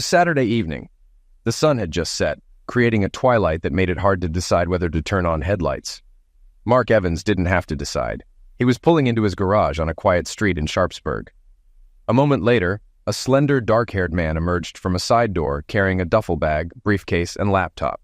Saturday evening. The sun had just set, creating a twilight that made it hard to decide whether to turn on headlights. Mark Evans didn't have to decide. He was pulling into his garage on a quiet street in Sharpsburg. A moment later, a slender, dark-haired man emerged from a side door carrying a duffel bag, briefcase, and laptop.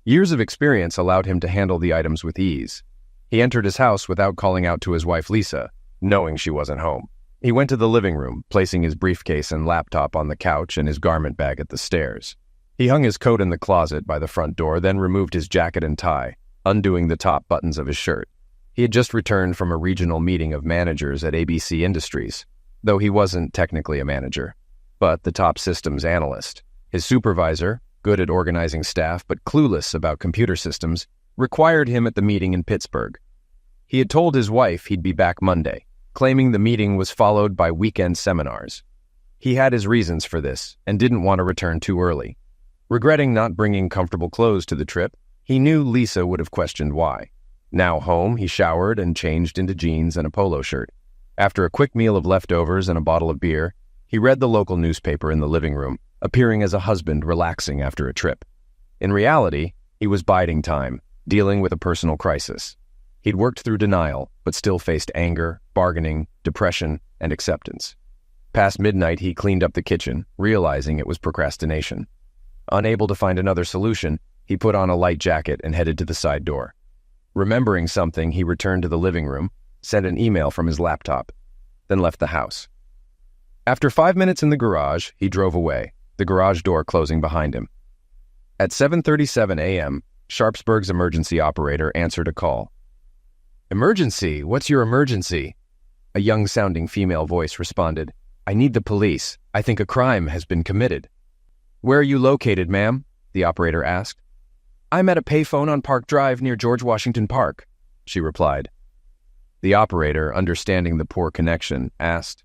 Years of experience allowed him to handle the items with ease. He entered his house without calling out to his wife Lisa, knowing she wasn't home. He went to the living room, placing his briefcase and laptop on the couch and his garment bag at the stairs. He hung his coat in the closet by the front door, then removed his jacket and tie, undoing the top buttons of his shirt. He had just returned from a regional meeting of managers at ABC Industries, though he wasn't technically a manager, but the top systems analyst. His supervisor, good at organizing staff but clueless about computer systems, required him at the meeting in Pittsburgh. He had told his wife he'd be back Monday, claiming the meeting was followed by weekend seminars. He had his reasons for this and didn't want to return too early. Regretting not bringing comfortable clothes to the trip, he knew Lisa would have questioned why. Now home, he showered and changed into jeans and a polo shirt. After a quick meal of leftovers and a bottle of beer, he read the local newspaper in the living room, appearing as a husband relaxing after a trip. In reality, he was biding time, dealing with a personal crisis. He'd worked through denial, but still faced anger, bargaining, depression, and acceptance. Past midnight, he cleaned up the kitchen, realizing it was procrastination. Unable to find another solution, he put on a light jacket and headed to the side door. Remembering something, he returned to the living room, sent an email from his laptop, then left the house. After 5 minutes in the garage, he drove away, the garage door closing behind him. At 7:37 a.m., Sharpsburg's emergency operator answered a call. "Emergency? What's your emergency?" A young-sounding female voice responded. "I need the police. I think a crime has been committed." "Where are you located, ma'am?" the operator asked. "I'm at a payphone on Park Drive near George Washington Park," she replied. The operator, understanding the poor connection, asked,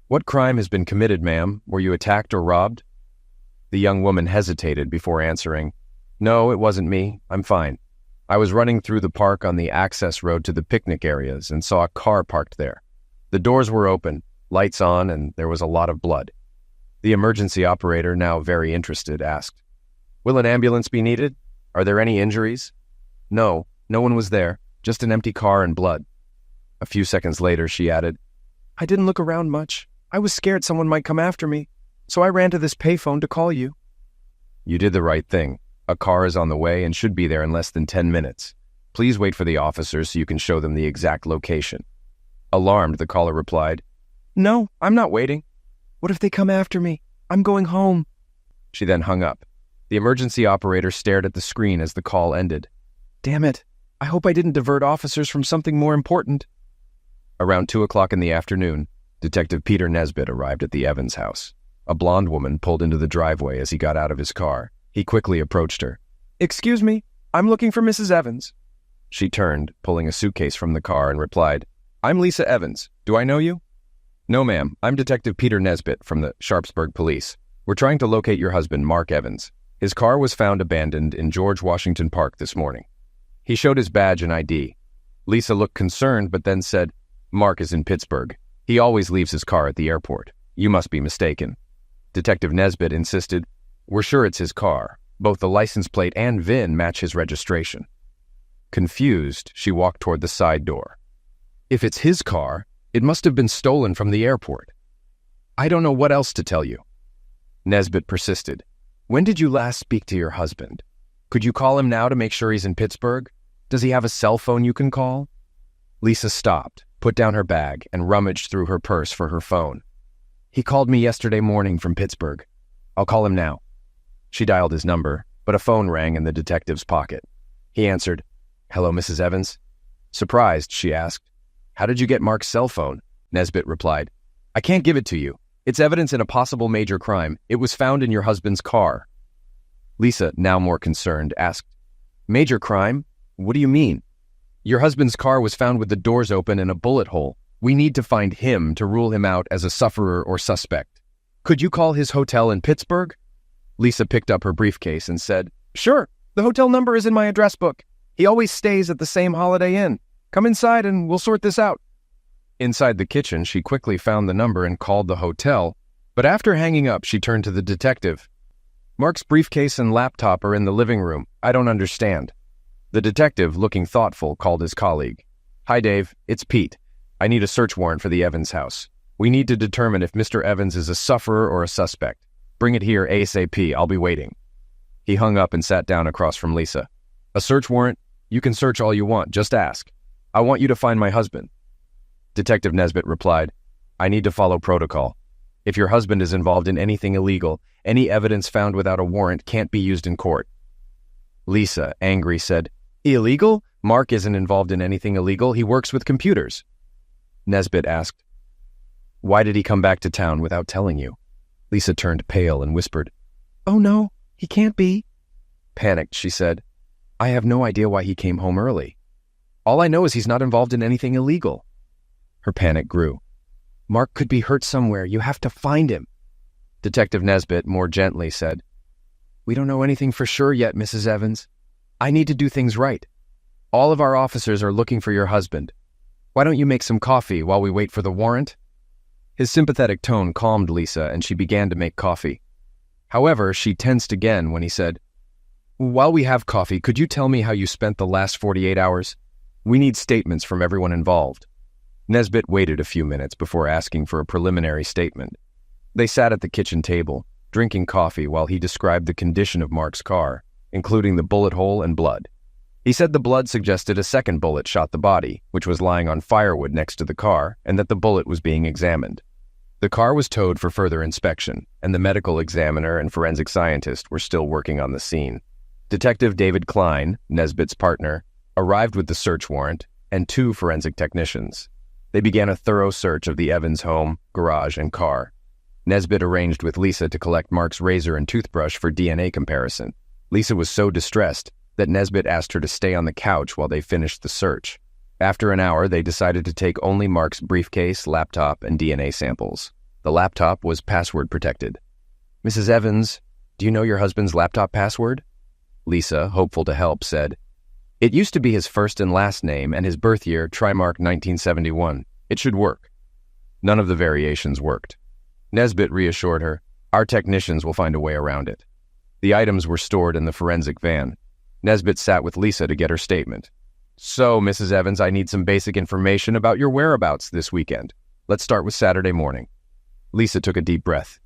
"What crime has been committed, ma'am? Were you attacked or robbed?" The young woman hesitated before answering, "No, it wasn't me. I'm fine. I was running through the park on the access road to the picnic areas and saw a car parked there. The doors were open, lights on, and there was a lot of blood." The emergency operator, now very interested, asked, "Will an ambulance be needed? Are there any injuries?" "No, no one was there, just an empty car and blood." A few seconds later, she added, "I didn't look around much. I was scared someone might come after me, so I ran to this payphone to call you." "You did the right thing. A car is on the way and should be there in less than 10 minutes. Please wait for the officers so you can show them the exact location." Alarmed, the caller replied, "No, I'm not waiting. What if they come after me? I'm going home." She then hung up. The emergency operator stared at the screen as the call ended. "Damn it. I hope I didn't divert officers from something more important." Around 2 o'clock in the afternoon, Detective Peter Nesbitt arrived at the Evans house. A blonde woman pulled into the driveway as he got out of his car. He quickly approached her. "Excuse me, I'm looking for Mrs. Evans." She turned, pulling a suitcase from the car, and replied, "I'm Lisa Evans. Do I know you?" "No, ma'am. I'm Detective Peter Nesbitt from the Sharpsburg Police. We're trying to locate your husband, Mark Evans. His car was found abandoned in George Washington Park this morning." He showed his badge and ID. Lisa looked concerned, but then said, "Mark is in Pittsburgh. He always leaves his car at the airport. You must be mistaken." Detective Nesbitt insisted, "We're sure it's his car. Both the license plate and VIN match his registration." Confused, she walked toward the side door. "If it's his car, it must have been stolen from the airport. I don't know what else to tell you." Nesbitt persisted. "When did you last speak to your husband? Could you call him now to make sure he's in Pittsburgh? Does he have a cell phone you can call?" Lisa stopped, put down her bag, and rummaged through her purse for her phone. "He called me yesterday morning from Pittsburgh. I'll call him now." She dialed his number, but a phone rang in the detective's pocket. He answered, "Hello, Mrs. Evans?" Surprised, she asked, "How did you get Mark's cell phone?" Nesbitt replied, "I can't give it to you. It's evidence in a possible major crime. It was found in your husband's car." Lisa, now more concerned, asked, "Major crime? What do you mean?" "Your husband's car was found with the doors open and a bullet hole. We need to find him to rule him out as a sufferer or suspect. Could you call his hotel in Pittsburgh?" Lisa picked up her briefcase and said, "Sure, the hotel number is in my address book. He always stays at the same Holiday Inn. Come inside and we'll sort this out." Inside the kitchen, she quickly found the number and called the hotel, but after hanging up, she turned to the detective. Mark's briefcase and laptop are in the living room. I don't understand. The detective, looking thoughtful, called his colleague. Hi, Dave. It's Pete. I need a search warrant for the Evans house. We need to determine if Mr. Evans is a sufferer or a suspect. Bring it here ASAP. I'll be waiting. He hung up and sat down across from Lisa. A search warrant? You can search all you want. Just ask. I want you to find my husband. Detective Nesbitt replied, I need to follow protocol. If your husband is involved in anything illegal, any evidence found without a warrant can't be used in court. Lisa, angry, said, Illegal? Mark isn't involved in anything illegal. He works with computers. Nesbitt asked, Why did he come back to town without telling you? Lisa turned pale and whispered, Oh no, he can't be. Panicked, she said, I have no idea why he came home early. All I know is he's not involved in anything illegal. Her panic grew. Mark could be hurt somewhere. You have to find him. Detective Nesbitt more gently said, We don't know anything for sure yet, Mrs. Evans. I need to do things right. All of our officers are looking for your husband. Why don't you make some coffee while we wait for the warrant? His sympathetic tone calmed Lisa, and she began to make coffee. However, she tensed again when he said, While we have coffee, could you tell me how you spent the last 48 hours? We need statements from everyone involved. Nesbitt waited a few minutes before asking for a preliminary statement. They sat at the kitchen table, drinking coffee while he described the condition of Mark's car, including the bullet hole and blood. He said the blood suggested a second bullet shot the body, which was lying on firewood next to the car, and that the bullet was being examined. The car was towed for further inspection, and the medical examiner and forensic scientist were still working on the scene. Detective David Klein, Nesbitt's partner, arrived with the search warrant and 2 forensic technicians. They began a thorough search of the Evans home, garage, and car. Nesbitt arranged with Lisa to collect Mark's razor and toothbrush for DNA comparison. Lisa was so distressed that Nesbitt asked her to stay on the couch while they finished the search. After an hour, they decided to take only Mark's briefcase, laptop, and DNA samples. The laptop was password protected. Mrs. Evans, do you know your husband's laptop password? Lisa, hopeful to help, said, It used to be his first and last name and his birth year, Trimark 1971. It should work. None of the variations worked. Nesbitt reassured her, Our technicians will find a way around it. The items were stored in the forensic van. Nesbitt sat with Lisa to get her statement. So, Mrs. Evans, I need some basic information about your whereabouts this weekend. Let's start with Saturday morning. Lisa took a deep breath.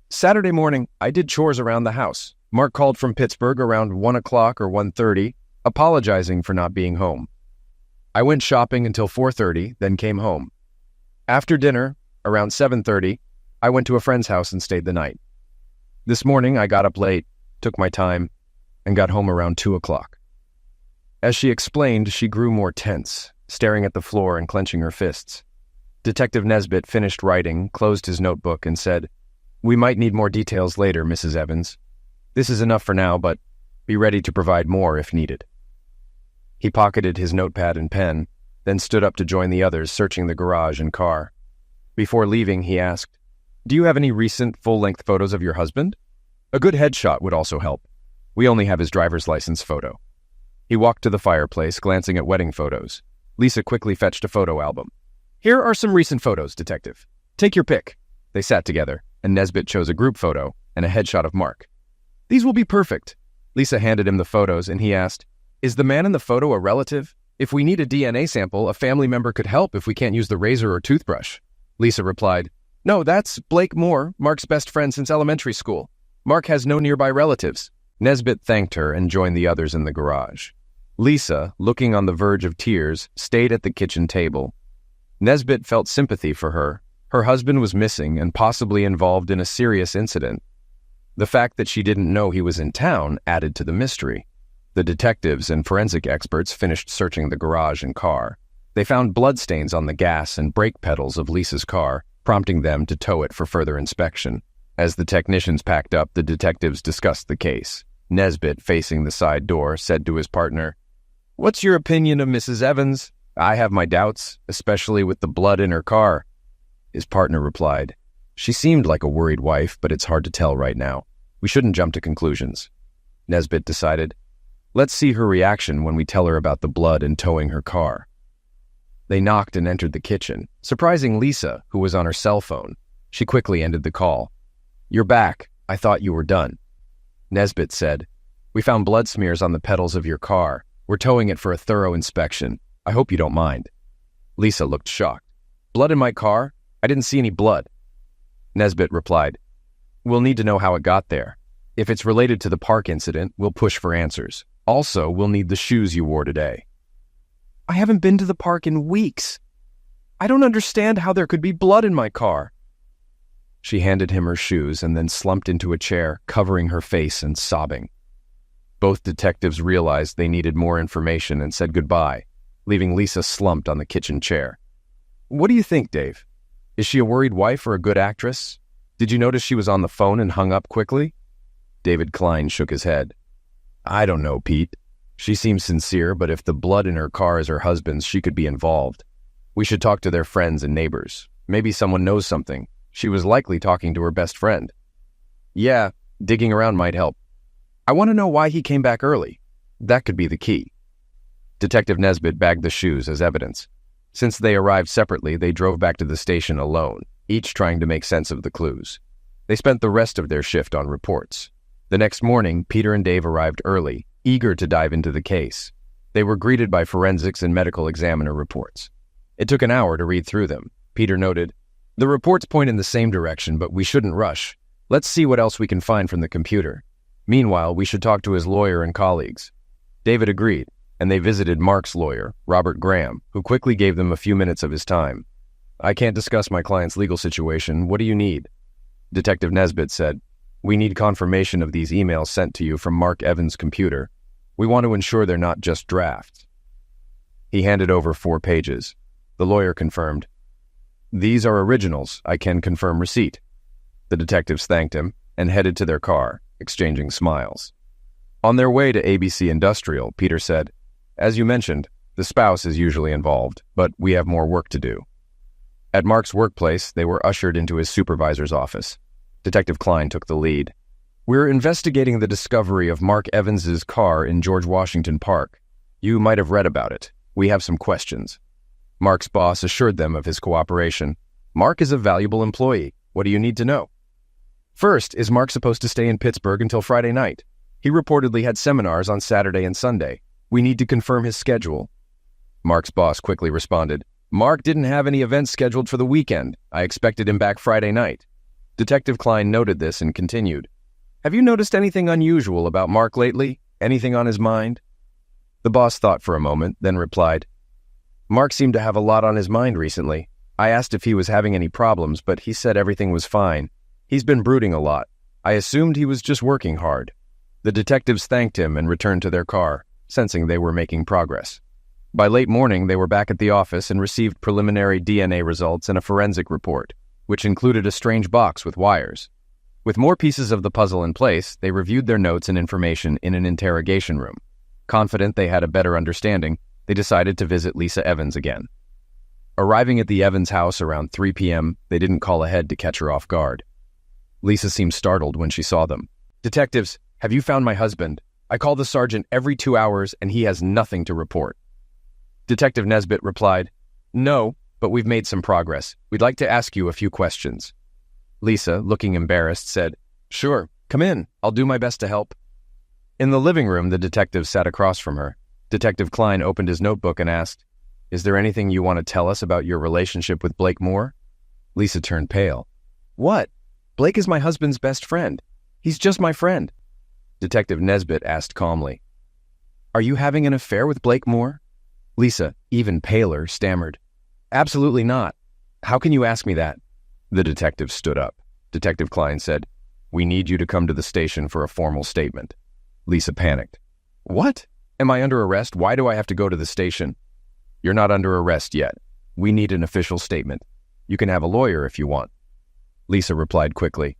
Saturday morning, I did chores around the house. Mark called from Pittsburgh around 1 o'clock or 1:30, apologizing for not being home. I went shopping until 4:30, then came home. After dinner, around 7:30, I went to a friend's house and stayed the night. This morning, I got up late, took my time, and got home around 2 o'clock. As she explained, she grew more tense, staring at the floor and clenching her fists. Detective Nesbitt finished writing, closed his notebook, and said, We might need more details later, Mrs. Evans. This is enough for now, but be ready to provide more if needed. He pocketed his notepad and pen, then stood up to join the others searching the garage and car. Before leaving, he asked, Do you have any recent full-length photos of your husband? A good headshot would also help. We only have his driver's license photo. He walked to the fireplace, glancing at wedding photos. Lisa quickly fetched a photo album. Here are some recent photos, Detective. Take your pick. They sat together, and Nesbitt chose a group photo and a headshot of Mark. These will be perfect. Lisa handed him the photos, and he asked, Is the man in the photo a relative? If we need a DNA sample, a family member could help if we can't use the razor or toothbrush. Lisa replied, No, that's Blake Moore, Mark's best friend since elementary school. Mark has no nearby relatives. Nesbitt thanked her and joined the others in the garage. Lisa, looking on the verge of tears, stayed at the kitchen table. Nesbitt felt sympathy for her. Her husband was missing and possibly involved in a serious incident. The fact that she didn't know he was in town added to the mystery. The detectives and forensic experts finished searching the garage and car. They found bloodstains on the gas and brake pedals of Lisa's car, prompting them to tow it for further inspection. As the technicians packed up, the detectives discussed the case. Nesbitt, facing the side door, said to his partner, What's your opinion of Mrs. Evans? I have my doubts, especially with the blood in her car. His partner replied, She seemed like a worried wife, but it's hard to tell right now. We shouldn't jump to conclusions. Nesbitt decided, Let's see her reaction when we tell her about the blood and towing her car. They knocked and entered the kitchen, surprising Lisa, who was on her cell phone. She quickly ended the call. You're back. I thought you were done. Nesbitt said, "We found blood smears on the pedals of your car. We're towing it for a thorough inspection. I hope you don't mind." Lisa looked shocked. "Blood in my car? I didn't see any blood." Nesbitt replied, "We'll need to know how it got there. If it's related to the park incident, we'll push for answers. Also, we'll need the shoes you wore today." "I haven't been to the park in weeks. I don't understand how there could be blood in my car." She handed him her shoes and then slumped into a chair, covering her face and sobbing. Both detectives realized they needed more information and said goodbye, leaving Lisa slumped on the kitchen chair. "What do you think, Dave? Is she a worried wife or a good actress? Did you notice she was on the phone and hung up quickly?" David Klein shook his head. "I don't know, Pete. She seems sincere, but if the blood in her car is her husband's, she could be involved. We should talk to their friends and neighbors. Maybe someone knows something. She was likely talking to her best friend." "Yeah, digging around might help. I want to know why he came back early. That could be the key." Detective Nesbitt bagged the shoes as evidence. Since they arrived separately, they drove back to the station alone, each trying to make sense of the clues. They spent the rest of their shift on reports. The next morning, Peter and Dave arrived early, eager to dive into the case. They were greeted by forensics and medical examiner reports. It took an hour to read through them. Peter noted, "The reports point in the same direction, but we shouldn't rush. Let's see what else we can find from the computer. Meanwhile, we should talk to his lawyer and colleagues." David agreed, and they visited Mark's lawyer, Robert Graham, who quickly gave them a few minutes of his time. "I can't discuss my client's legal situation. What do you need?" Detective Nesbitt said, "We need confirmation of these emails sent to you from Mark Evans' computer. We want to ensure they're not just drafts." He handed over 4 pages. The lawyer confirmed, "These are originals. I can confirm receipt." The detectives thanked him and headed to their car, exchanging smiles. On their way to ABC Industrial, Peter said, "As you mentioned, the spouse is usually involved, but we have more work to do." At Mark's workplace, they were ushered into his supervisor's office. Detective Klein took the lead. "We're investigating the discovery of Mark Evans's car in George Washington Park. You might have read about it. We have some questions." Mark's boss assured them of his cooperation. "Mark is a valuable employee. What do you need to know?" "First, is Mark supposed to stay in Pittsburgh until Friday night? He reportedly had seminars on Saturday and Sunday. We need to confirm his schedule." Mark's boss quickly responded, "Mark didn't have any events scheduled for the weekend. I expected him back Friday night." Detective Klein noted this and continued, "Have you noticed anything unusual about Mark lately? Anything on his mind?" The boss thought for a moment, then replied, "Mark seemed to have a lot on his mind recently. I asked if he was having any problems, but he said everything was fine. He's been brooding a lot. I assumed he was just working hard." The detectives thanked him and returned to their car, sensing they were making progress. By late morning, they were back at the office and received preliminary DNA results and a forensic report, which included a strange box with wires. With more pieces of the puzzle in place, they reviewed their notes and information in an interrogation room. Confident they had a better understanding, they decided to visit Lisa Evans again. Arriving at the Evans house around 3 p.m., they didn't call ahead to catch her off guard. Lisa seemed startled when she saw them. "Detectives, have you found my husband? I call the sergeant every 2 hours and he has nothing to report." Detective Nesbitt replied, "No, but we've made some progress. We'd like to ask you a few questions." Lisa, looking embarrassed, said, "Sure, come in. I'll do my best to help." In the living room, the detective sat across from her. Detective Klein opened his notebook and asked, "Is there anything you want to tell us about your relationship with Blake Moore?" Lisa turned pale. "What? Blake is my husband's best friend. He's just my friend." Detective Nesbitt asked calmly, "Are you having an affair with Blake Moore?" Lisa, even paler, stammered, "Absolutely not. How can you ask me that?" The detective stood up. Detective Klein said, "We need you to come to the station for a formal statement." Lisa panicked. "What? Am I under arrest? Why do I have to go to the station?" "You're not under arrest yet. We need an official statement. You can have a lawyer if you want." Lisa replied quickly,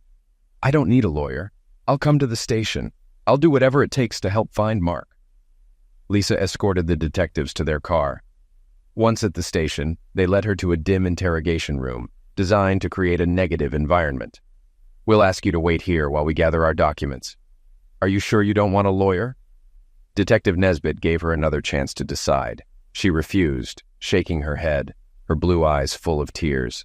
"I don't need a lawyer. I'll come to the station. I'll do whatever it takes to help find Mark." Lisa escorted the detectives to their car. Once at the station, they led her to a dim interrogation room, designed to create a negative environment. "We'll ask you to wait here while we gather our documents. Are you sure you don't want a lawyer?" Detective Nesbitt gave her another chance to decide. She refused, shaking her head, her blue eyes full of tears.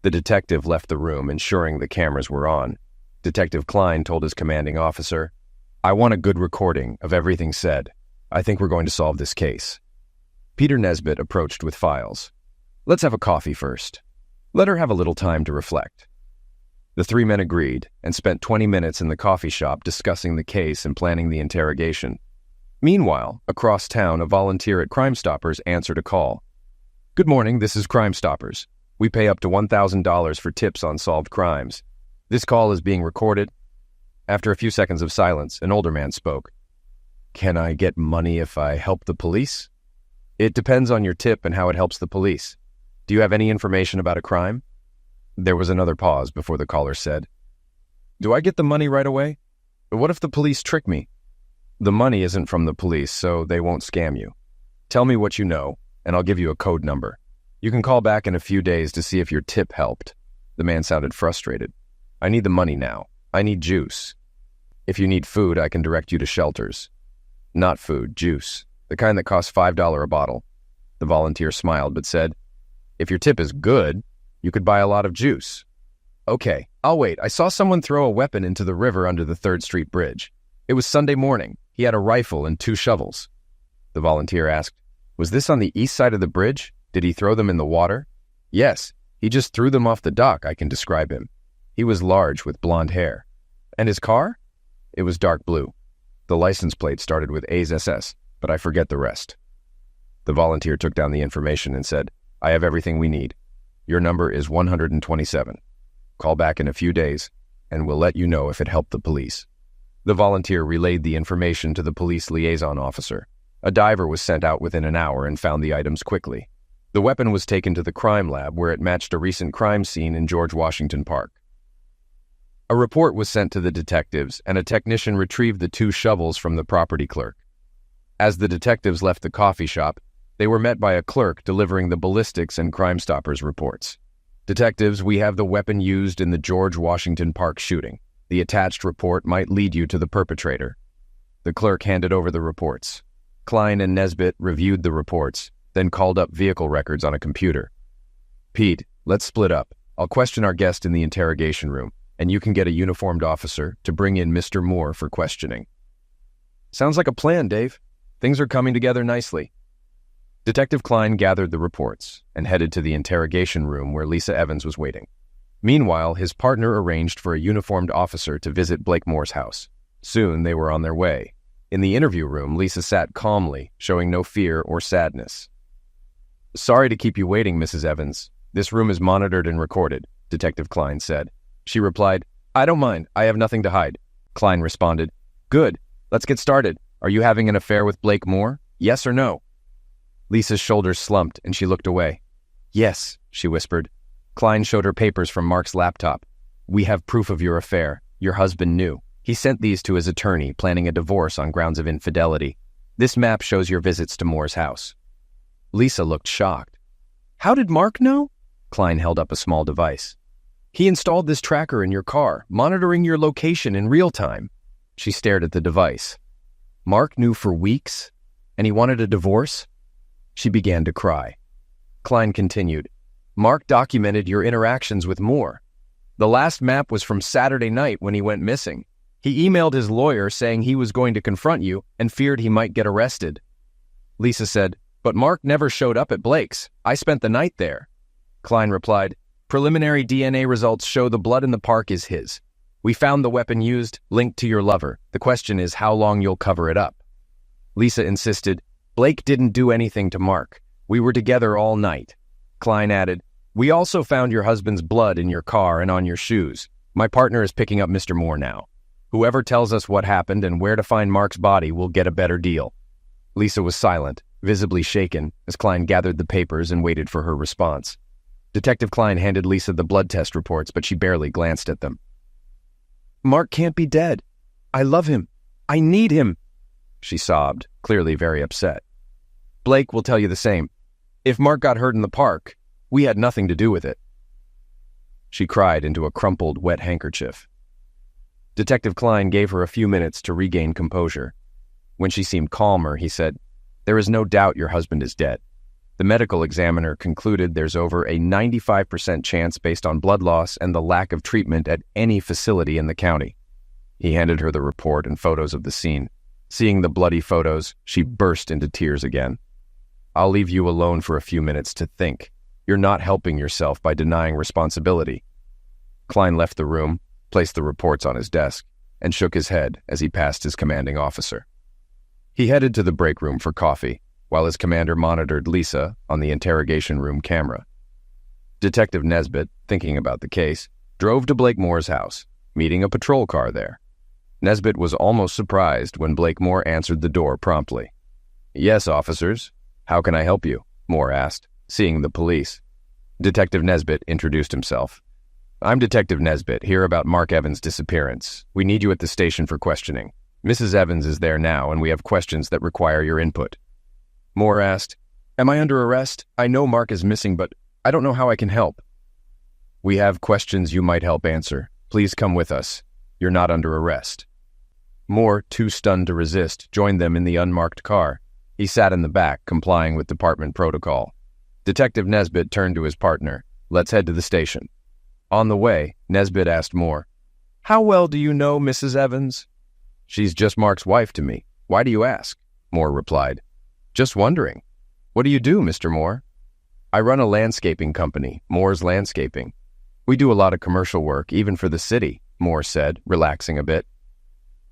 The detective left the room, ensuring the cameras were on. Detective Klein told his commanding officer, "I want a good recording of everything said. I think we're going to solve this case." Peter Nesbitt approached with files. "Let's have a coffee first. Let her have a little time to reflect." The three men agreed and spent 20 minutes in the coffee shop discussing the case and planning the interrogation. Meanwhile, across town, a volunteer at Crime Stoppers answered a call. "Good morning, this is Crime Stoppers. We pay up to $1,000 for tips on solved crimes. This call is being recorded." After a few seconds of silence, an older man spoke. "Can I get money if I help the police?" "It depends on your tip and how it helps the police. Do you have any information about a crime?" There was another pause before the caller said, "Do I get the money right away? What if the police trick me?" "The money isn't from the police, so they won't scam you. Tell me what you know, and I'll give you a code number. You can call back in a few days to see if your tip helped." The man sounded frustrated. "I need the money now. I need juice. If you need food, I can direct you to shelters." "Not food, juice. The kind that costs $5 a bottle." The volunteer smiled but said, "If your tip is good, you could buy a lot of juice." "Okay, I'll wait. I saw someone throw a weapon into the river under the 3rd Street Bridge. It was Sunday morning. He had a rifle and 2 shovels." The volunteer asked, "Was this on the east side of the bridge? Did he throw them in the water?" "Yes, he just threw them off the dock. I can describe him. He was large with blonde hair." "And his car?" "It was dark blue. The license plate started with A's SS, but I forget the rest." The volunteer took down the information and said, "I have everything we need. Your number is 127. Call back in a few days, and we'll let you know if it helped the police." The volunteer relayed the information to the police liaison officer. A diver was sent out within an hour and found the items quickly. The weapon was taken to the crime lab, where it matched a recent crime scene in George Washington Park. A report was sent to the detectives, and a technician retrieved the 2 shovels from the property clerk. As the detectives left the coffee shop, they were met by a clerk delivering the ballistics and Crime Stoppers reports. "Detectives, we have the weapon used in the George Washington Park shooting. The attached report might lead you to the perpetrator." The clerk handed over the reports. Klein and Nesbitt reviewed the reports, then called up vehicle records on a computer. "Pete, let's split up. I'll question our guest in the interrogation room, and you can get a uniformed officer to bring in Mr. Moore for questioning." "Sounds like a plan, Dave. Things are coming together nicely." Detective Klein gathered the reports and headed to the interrogation room where Lisa Evans was waiting. Meanwhile, his partner arranged for a uniformed officer to visit Blake Moore's house. Soon they were on their way. In the interview room, Lisa sat calmly, showing no fear or sadness. "Sorry to keep you waiting, Mrs. Evans. This room is monitored and recorded," Detective Klein said. She replied, "I don't mind. I have nothing to hide." Klein responded, "Good. Let's get started. Are you having an affair with Blake Moore? Yes or no?" Lisa's shoulders slumped and she looked away. "Yes," she whispered. Klein showed her papers from Mark's laptop. "We have proof of your affair. Your husband knew. He sent these to his attorney, planning a divorce on grounds of infidelity. This map shows your visits to Moore's house." Lisa looked shocked. "How did Mark know?" Klein held up a small device. "He installed this tracker in your car, monitoring your location in real time." She stared at the device. "Mark knew for weeks? And he wanted a divorce?" She began to cry. Klein continued, "Mark documented your interactions with Moore. The last map was from Saturday night when he went missing. He emailed his lawyer saying he was going to confront you and feared he might get arrested." Lisa said, "But Mark never showed up at Blake's. I spent the night there." Klein replied, "Preliminary DNA results show the blood in the park is his. We found the weapon used, linked to your lover. The question is how long you'll cover it up." Lisa insisted, "Blake didn't do anything to Mark. We were together all night." Klein added, "We also found your husband's blood in your car and on your shoes. My partner is picking up Mr. Moore now. Whoever tells us what happened and where to find Mark's body will get a better deal." Lisa was silent, visibly shaken, as Klein gathered the papers and waited for her response. Detective Klein handed Lisa the blood test reports, but she barely glanced at them. "Mark can't be dead. I love him. I need him," she sobbed, clearly very upset. "Blake will tell you the same. If Mark got hurt in the park, we had nothing to do with it." She cried into a crumpled, wet handkerchief. Detective Klein gave her a few minutes to regain composure. When she seemed calmer, he said, "There is no doubt your husband is dead. The medical examiner concluded there's over a 95% chance based on blood loss and the lack of treatment at any facility in the county. He handed her the report and photos of the scene. Seeing the bloody photos, she burst into tears again. I'll leave you alone for a few minutes to think. You're not helping yourself by denying responsibility. Klein left the room, placed the reports on his desk, and shook his head as he passed his commanding officer. He headed to the break room for coffee, while his commander monitored Lisa on the interrogation room camera. Detective Nesbitt, thinking about the case, drove to Blake Moore's house, meeting a patrol car there. Nesbitt was almost surprised when Blake Moore answered the door promptly. "Yes, officers. How can I help you?" Moore asked, seeing the police. Detective Nesbitt introduced himself. "I'm Detective Nesbitt, here about Mark Evans' disappearance. We need you at the station for questioning. Mrs. Evans is there now, and we have questions that require your input." Moore asked, "Am I under arrest? I know Mark is missing, but I don't know how I can help." "We have questions you might help answer. Please come with us. You're not under arrest." Moore, too stunned to resist, joined them in the unmarked car. He sat in the back, complying with department protocol. Detective Nesbitt turned to his partner. "Let's head to the station." On the way, Nesbitt asked Moore, "How well do you know Mrs. Evans?" "She's just Mark's wife to me. Why do you ask?" Moore replied. "Just wondering. What do you do, Mr. Moore?" "I run a landscaping company, Moore's Landscaping. We do a lot of commercial work, even for the city," Moore said, relaxing a bit.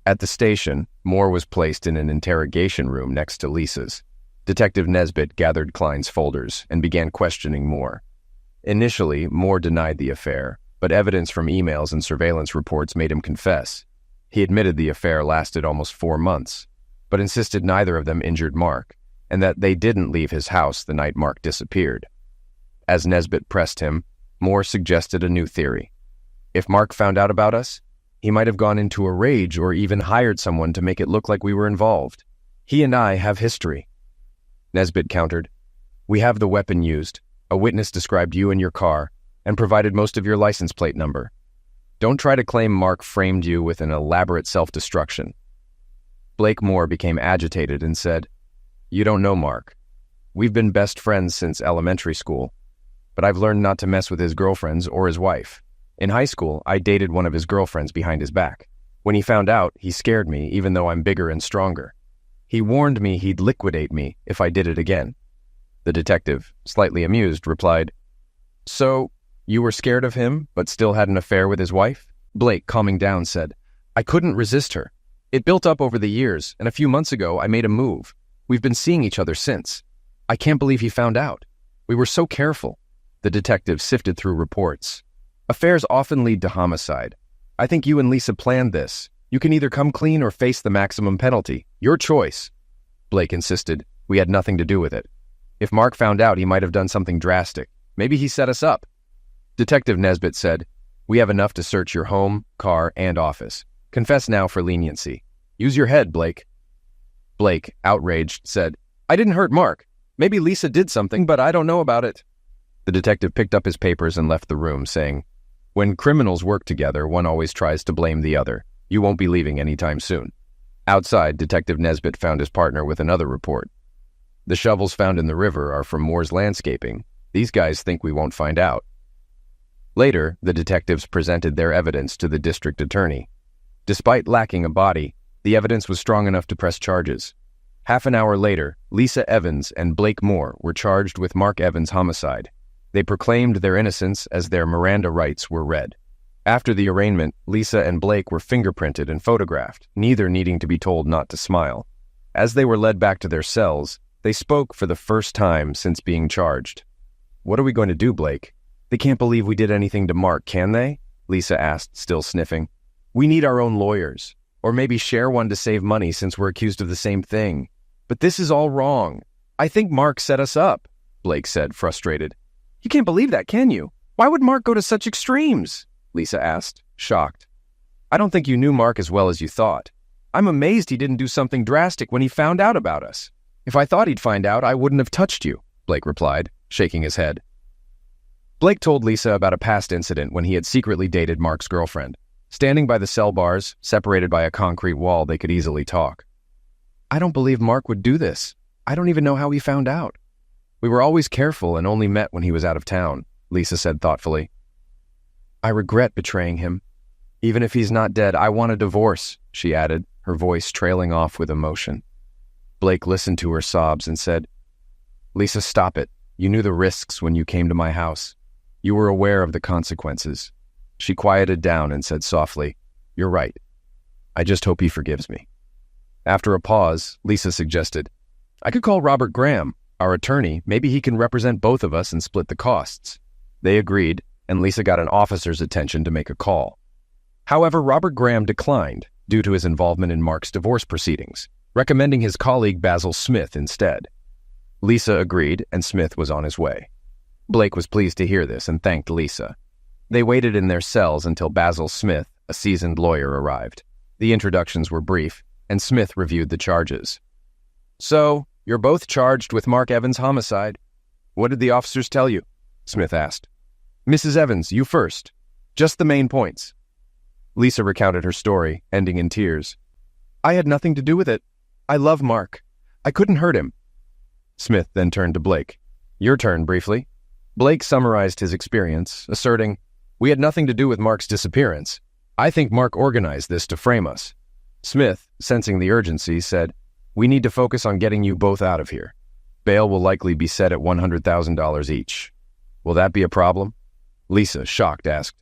At the station, Moore was placed in an interrogation room next to Lisa's. Detective Nesbitt gathered Klein's folders and began questioning Moore. Initially, Moore denied the affair, but evidence from emails and surveillance reports made him confess. He admitted the affair lasted almost 4 months, but insisted neither of them injured Mark, and that they didn't leave his house the night Mark disappeared. As Nesbitt pressed him, Moore suggested a new theory. If Mark found out about us, he might have gone into a rage or even hired someone to make it look like we were involved. He and I have history. Nesbitt countered, "We have the weapon used. A witness described you and your car, and provided most of your license plate number. Don't try to claim Mark framed you with an elaborate self-destruction." Blake Moore became agitated and said, "You don't know Mark. We've been best friends since elementary school, but I've learned not to mess with his girlfriends or his wife. In high school, I dated one of his girlfriends behind his back. When he found out, he scared me, even though I'm bigger and stronger. He warned me he'd liquidate me if I did it again." The detective, slightly amused, replied, "So, you were scared of him, but still had an affair with his wife?" Blake, calming down, said, "I couldn't resist her. It built up over the years, and a few months ago, I made a move. We've been seeing each other since. I can't believe he found out. We were so careful." The detective sifted through reports. "Affairs often lead to homicide. I think you and Lisa planned this. You can either come clean or face the maximum penalty. Your choice." Blake insisted, "We had nothing to do with it. If Mark found out, he might have done something drastic. Maybe he set us up." Detective Nesbitt said, "We have enough to search your home, car, and office. Confess now for leniency. Use your head, Blake." Blake, outraged, said, "I didn't hurt Mark. Maybe Lisa did something, but I don't know about it." The detective picked up his papers and left the room, saying, "When criminals work together, one always tries to blame the other. You won't be leaving anytime soon." Outside, Detective Nesbitt found his partner with another report. "The shovels found in the river are from Moore's Landscaping. These guys think we won't find out." Later, the detectives presented their evidence to the district attorney. Despite lacking a body, the evidence was strong enough to press charges. Half an hour later, Lisa Evans and Blake Moore were charged with Mark Evans' homicide. They proclaimed their innocence as their Miranda rights were read. After the arraignment, Lisa and Blake were fingerprinted and photographed, neither needing to be told not to smile. As they were led back to their cells, they spoke for the first time since being charged. "What are we going to do, Blake? They can't believe we did anything to Mark, can they?" Lisa asked, still sniffing. "We need our own lawyers, or maybe share one to save money since we're accused of the same thing. But this is all wrong. I think Mark set us up," Blake said, frustrated. "You can't believe that, can you? Why would Mark go to such extremes?" Lisa asked, shocked. "I don't think you knew Mark as well as you thought. I'm amazed he didn't do something drastic when he found out about us. If I thought he'd find out, I wouldn't have touched you," Blake replied, shaking his head. Blake told Lisa about a past incident when he had secretly dated Mark's girlfriend. Standing by the cell bars, separated by a concrete wall, they could easily talk. "I don't believe Mark would do this. I don't even know how he found out." We were always careful and only met when he was out of town, Lisa said thoughtfully. I regret betraying him. Even if he's not dead, I want a divorce, she added, her voice trailing off with emotion. Blake listened to her sobs and said, Lisa, stop it. You knew the risks when you came to my house. You were aware of the consequences. She quieted down and said softly, You're right. I just hope he forgives me. After a pause, Lisa suggested, I could call Robert Graham, our attorney. Maybe he can represent both of us and split the costs. They agreed, and Lisa got an officer's attention to make a call. However, Robert Graham declined due to his involvement in Mark's divorce proceedings, recommending his colleague Basil Smith instead. Lisa agreed, and Smith was on his way. Blake was pleased to hear this and thanked Lisa. They waited in their cells until Basil Smith, a seasoned lawyer, arrived. The introductions were brief, and Smith reviewed the charges. So, you're both charged with Mark Evans' homicide. What did the officers tell you? Smith asked. Mrs. Evans, you first. Just the main points. Lisa recounted her story, ending in tears. I had nothing to do with it. I love Mark. I couldn't hurt him. Smith then turned to Blake. Your turn, briefly. Blake summarized his experience, asserting, We had nothing to do with Mark's disappearance. I think Mark organized this to frame us. Smith, sensing the urgency, said, We need to focus on getting you both out of here. Bail will likely be set at $100,000 each. Will that be a problem? Lisa, shocked, asked,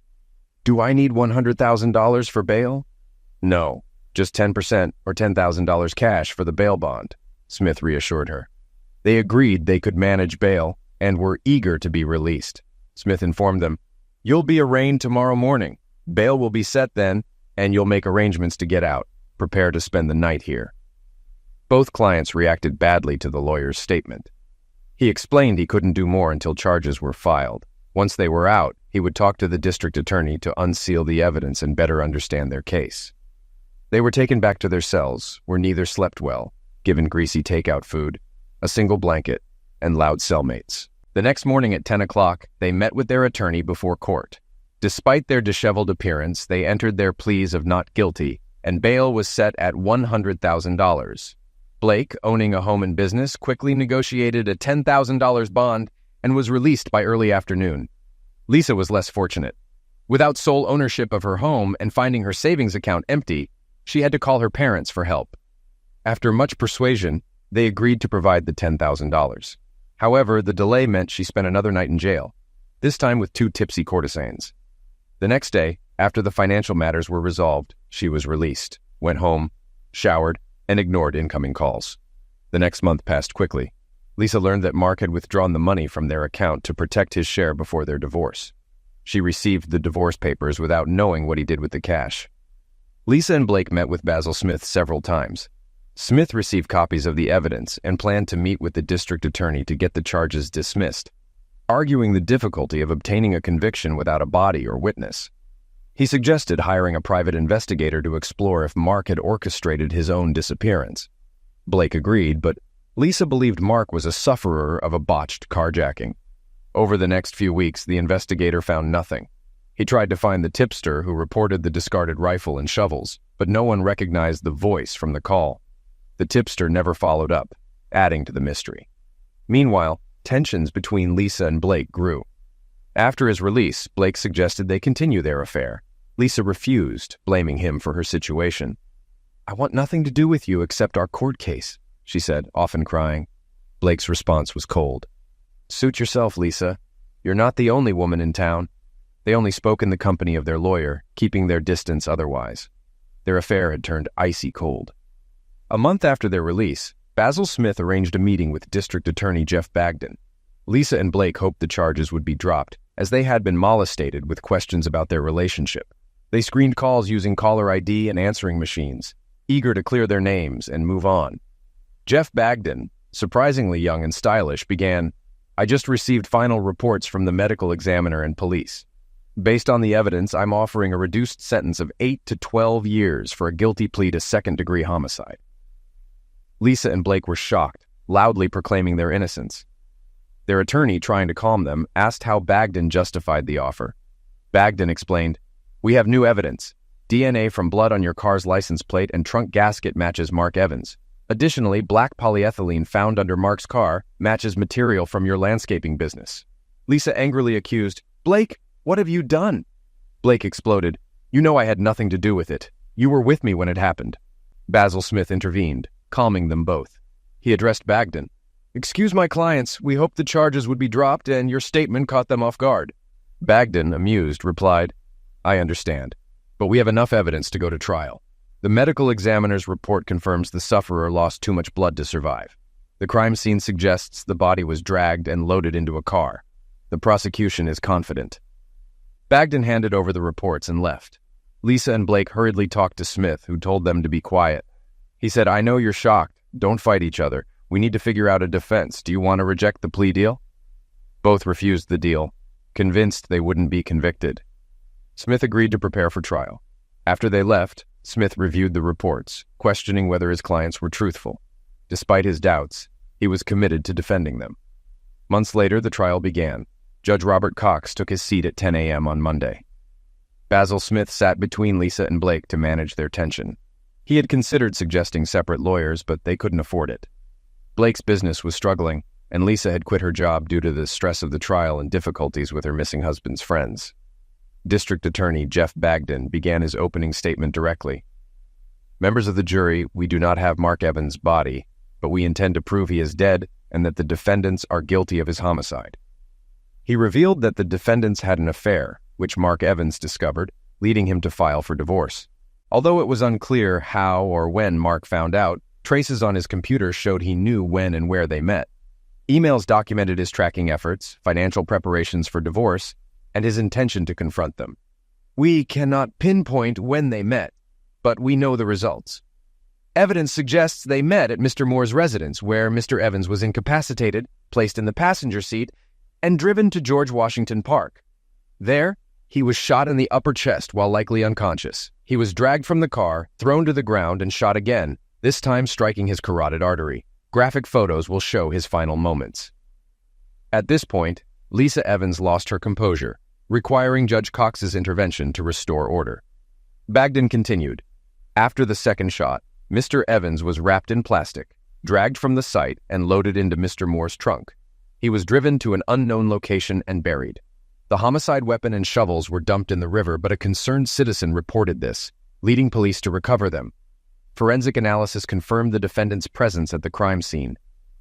Do I need $100,000 for bail? No, just 10% or $10,000 cash for the bail bond, Smith reassured her. They agreed they could manage bail and were eager to be released. Smith informed them, You'll be arraigned tomorrow morning. Bail will be set then, and you'll make arrangements to get out. Prepare to spend the night here. Both clients reacted badly to the lawyer's statement. He explained he couldn't do more until charges were filed. Once they were out, he would talk to the district attorney to unseal the evidence and better understand their case. They were taken back to their cells, where neither slept well, given greasy takeout food, a single blanket, and loud cellmates. The next morning at 10 o'clock, they met with their attorney before court. Despite their disheveled appearance, they entered their pleas of not guilty, and bail was set at $100,000. Blake, owning a home and business, quickly negotiated a $10,000 bond and was released by early afternoon. Lisa was less fortunate. Without sole ownership of her home and finding her savings account empty, she had to call her parents for help. After much persuasion, they agreed to provide the $10,000. However, the delay meant she spent another night in jail, this time with 2 tipsy courtesans. The next day, after the financial matters were resolved, she was released, went home, showered, and ignored incoming calls. The next month passed quickly. Lisa learned that Mark had withdrawn the money from their account to protect his share before their divorce. She received the divorce papers without knowing what he did with the cash. Lisa and Blake met with Basil Smith several times. Smith received copies of the evidence and planned to meet with the district attorney to get the charges dismissed, arguing the difficulty of obtaining a conviction without a body or witness. He suggested hiring a private investigator to explore if Mark had orchestrated his own disappearance. Blake agreed, but Lisa believed Mark was a sufferer of a botched carjacking. Over the next few weeks, the investigator found nothing. He tried to find the tipster who reported the discarded rifle and shovels, but no one recognized the voice from the call. The tipster never followed up, adding to the mystery. Meanwhile, tensions between Lisa and Blake grew. After his release, Blake suggested they continue their affair. Lisa refused, blaming him for her situation. I want nothing to do with you except our court case, she said, often crying. Blake's response was cold. Suit yourself, Lisa. You're not the only woman in town. They only spoke in the company of their lawyer, keeping their distance otherwise. Their affair had turned icy cold. A month after their release, Basil Smith arranged a meeting with District Attorney Jeff Bagden. Lisa and Blake hoped the charges would be dropped, as they had been molested with questions about their relationship. They screened calls using caller ID and answering machines, eager to clear their names and move on. Jeff Bagden, surprisingly young and stylish, began, I just received final reports from the medical examiner and police. Based on the evidence, I'm offering a reduced sentence of 8 to 12 years for a guilty plea to second-degree homicide. Lisa and Blake were shocked, loudly proclaiming their innocence. Their attorney, trying to calm them, asked how Bagden justified the offer. Bagden explained, We have new evidence. DNA from blood on your car's license plate and trunk gasket matches Mark Evans. Additionally, black polyethylene found under Mark's car matches material from your landscaping business. Lisa angrily accused, "Blake, what have you done?" Blake exploded, "You know I had nothing to do with it. You were with me when it happened." Basil Smith intervened, calming them both. He addressed Bagden. "Excuse my clients, we hoped the charges would be dropped and your statement caught them off guard." Bagden, amused, replied, "I understand, but we have enough evidence to go to trial. The medical examiner's report confirms the sufferer lost too much blood to survive. The crime scene suggests the body was dragged and loaded into a car. The prosecution is confident." Bagden handed over the reports and left. Lisa and Blake hurriedly talked to Smith, who told them to be quiet. He said, "I know you're shocked. Don't fight each other. We need to figure out a defense. Do you want to reject the plea deal?" Both refused the deal, convinced they wouldn't be convicted. Smith agreed to prepare for trial. After they left, Smith reviewed the reports, questioning whether his clients were truthful. Despite his doubts, he was committed to defending them. Months later, the trial began. Judge Robert Cox took his seat at 10 a.m. on Monday. Basil Smith sat between Lisa and Blake to manage their tension. He had considered suggesting separate lawyers, but they couldn't afford it. Blake's business was struggling, and Lisa had quit her job due to the stress of the trial and difficulties with her missing husband's friends. District Attorney Jeff Bagden began his opening statement directly. "Members of the jury, we do not have Mark Evans' body, but we intend to prove he is dead and that the defendants are guilty of his homicide." He revealed that the defendants had an affair, which Mark Evans discovered, leading him to file for divorce. Although it was unclear how or when Mark found out, traces on his computer showed he knew when and where they met. Emails documented his tracking efforts, financial preparations for divorce, and his intention to confront them. "We cannot pinpoint when they met, but we know the results. Evidence suggests they met at Mr. Moore's residence, where Mr. Evans was incapacitated, placed in the passenger seat, and driven to George Washington Park. There, he was shot in the upper chest while likely unconscious. He was dragged from the car, thrown to the ground, and shot again, this time striking his carotid artery. Graphic photos will show his final moments." At this point, Lisa Evans lost her composure, requiring Judge Cox's intervention to restore order. Bagden continued, "After the second shot, Mr. Evans was wrapped in plastic, dragged from the site, and loaded into Mr. Moore's trunk. He was driven to an unknown location and buried. The homicide weapon and shovels were dumped in the river, but a concerned citizen reported this, leading police to recover them. Forensic analysis confirmed the defendant's presence at the crime scene.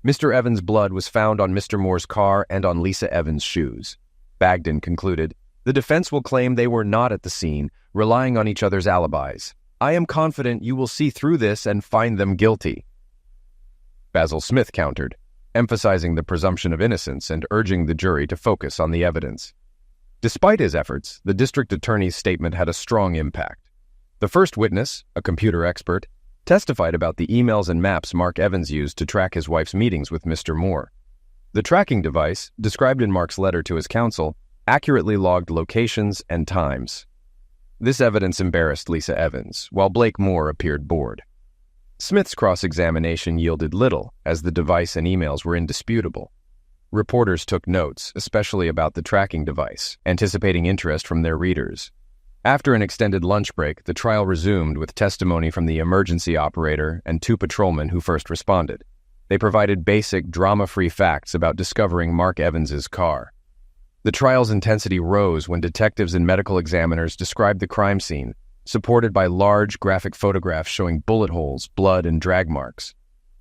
Mr. Evans' blood was found on Mr. Moore's car and on Lisa Evans' shoes." Bagden concluded, "The defense will claim they were not at the scene, relying on each other's alibis. I am confident you will see through this and find them guilty." Basil Smith countered, emphasizing the presumption of innocence and urging the jury to focus on the evidence. Despite his efforts, the district attorney's statement had a strong impact. The first witness, a computer expert, testified about the emails and maps Mark Evans used to track his wife's meetings with Mr. Moore. The tracking device, described in Mark's letter to his counsel, accurately logged locations and times. This evidence embarrassed Lisa Evans, while Blake Moore appeared bored. Smith's cross-examination yielded little, as the device and emails were indisputable. Reporters took notes, especially about the tracking device, anticipating interest from their readers. After an extended lunch break, the trial resumed with testimony from the emergency operator and 2 patrolmen who first responded. They provided basic, drama-free facts about discovering Mark Evans's car. The trial's intensity rose when detectives and medical examiners described the crime scene, supported by large, graphic photographs showing bullet holes, blood, and drag marks.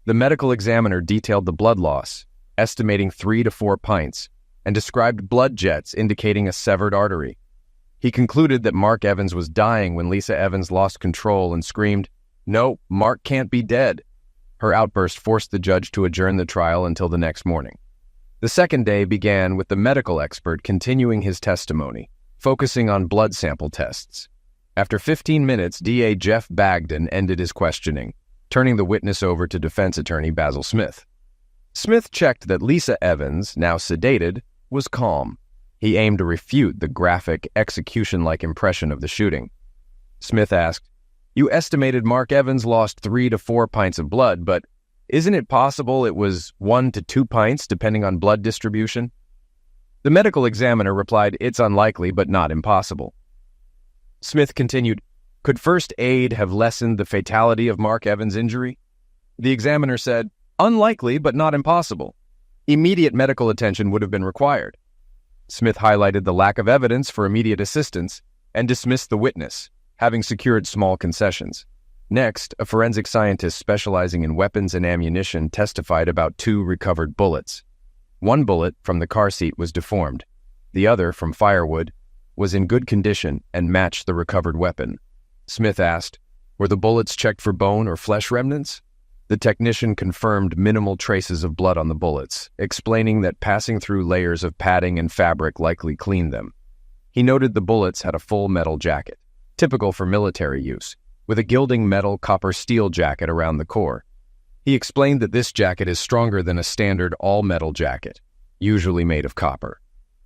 The medical examiner detailed the blood loss, estimating 3 to 4 pints, and described blood jets indicating a severed artery. He concluded that Mark Evans was dying when Lisa Evans lost control and screamed, "No, Mark can't be dead." Her outburst forced the judge to adjourn the trial until the next morning. The second day began with the medical expert continuing his testimony, focusing on blood sample tests. After 15 minutes, DA Jeff Bagden ended his questioning, turning the witness over to defense attorney Basil Smith. Smith checked that Lisa Evans, now sedated, was calm. He aimed to refute the graphic, execution-like impression of the shooting. Smith asked, "You estimated Mark Evans lost 3 to 4 pints of blood, but isn't it possible it was 1 to 2 pints, depending on blood distribution?" The medical examiner replied, "It's unlikely, but not impossible." Smith continued, "Could first aid have lessened the fatality of Mark Evans' injury?" The examiner said, "Unlikely, but not impossible. Immediate medical attention would have been required." Smith highlighted the lack of evidence for immediate assistance and dismissed the witness, having secured small concessions. Next, a forensic scientist specializing in weapons and ammunition testified about 2 recovered bullets. One bullet from the car seat was deformed. The other, from firewood, was in good condition and matched the recovered weapon. Smith asked, "Were the bullets checked for bone or flesh remnants?" The technician confirmed minimal traces of blood on the bullets, explaining that passing through layers of padding and fabric likely cleaned them. He noted the bullets had a full metal jacket, typical for military use, with a gilding metal copper-steel jacket around the core. He explained that this jacket is stronger than a standard all-metal jacket, usually made of copper.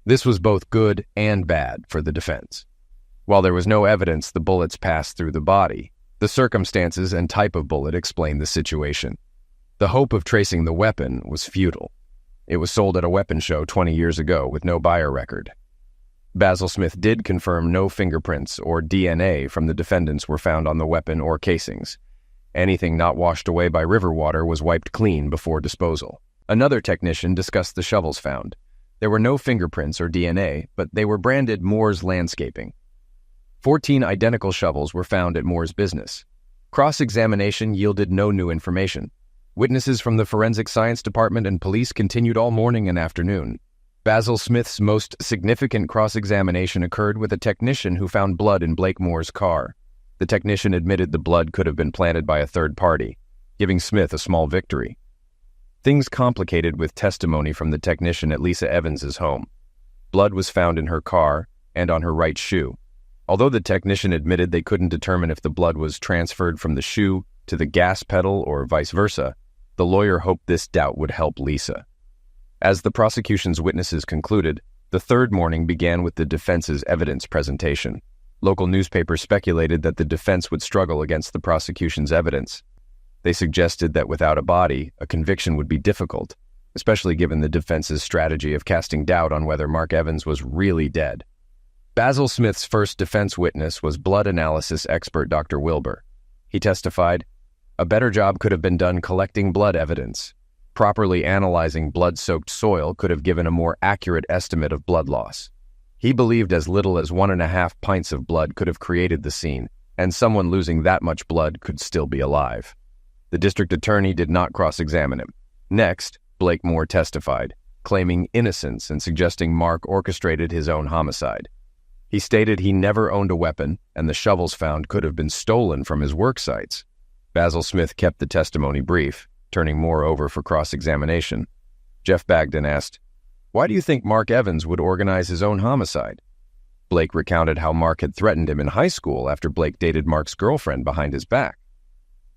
This was both good and bad for the defense. While there was no evidence the bullets passed through the body, the circumstances and type of bullet explained the situation. The hope of tracing the weapon was futile. It was sold at a weapons show 20 years ago with no buyer record. Basil Smith did confirm no fingerprints or DNA from the defendants were found on the weapon or casings. Anything not washed away by river water was wiped clean before disposal. Another technician discussed the shovels found. There were no fingerprints or DNA, but they were branded Moore's Landscaping. 14 identical shovels were found at Moore's business. Cross-examination yielded no new information. Witnesses from the Forensic Science Department and police continued all morning and afternoon. Basil Smith's most significant cross-examination occurred with a technician who found blood in Blake Moore's car. The technician admitted the blood could have been planted by a third party, giving Smith a small victory. Things complicated with testimony from the technician at Lisa Evans's home. Blood was found in her car and on her right shoe. Although the technician admitted they couldn't determine if the blood was transferred from the shoe to the gas pedal or vice versa, the lawyer hoped this doubt would help Lisa. As the prosecution's witnesses concluded, the third morning began with the defense's evidence presentation. Local newspapers speculated that the defense would struggle against the prosecution's evidence. They suggested that without a body, a conviction would be difficult, especially given the defense's strategy of casting doubt on whether Mark Evans was really dead. Basil Smith's first defense witness was blood analysis expert Dr. Wilbur. He testified, "A better job could have been done collecting blood evidence. Properly analyzing blood-soaked soil could have given a more accurate estimate of blood loss." He believed as little as 1.5 pints of blood could have created the scene, and someone losing that much blood could still be alive. The district attorney did not cross-examine him. Next, Blake Moore testified, claiming innocence and suggesting Mark orchestrated his own homicide. He stated he never owned a weapon, and the shovels found could have been stolen from his work sites. Basil Smith kept the testimony brief, turning Moore over for cross-examination. Jeff Bagden asked, "Why do you think Mark Evans would organize his own homicide?" Blake recounted how Mark had threatened him in high school after Blake dated Mark's girlfriend behind his back.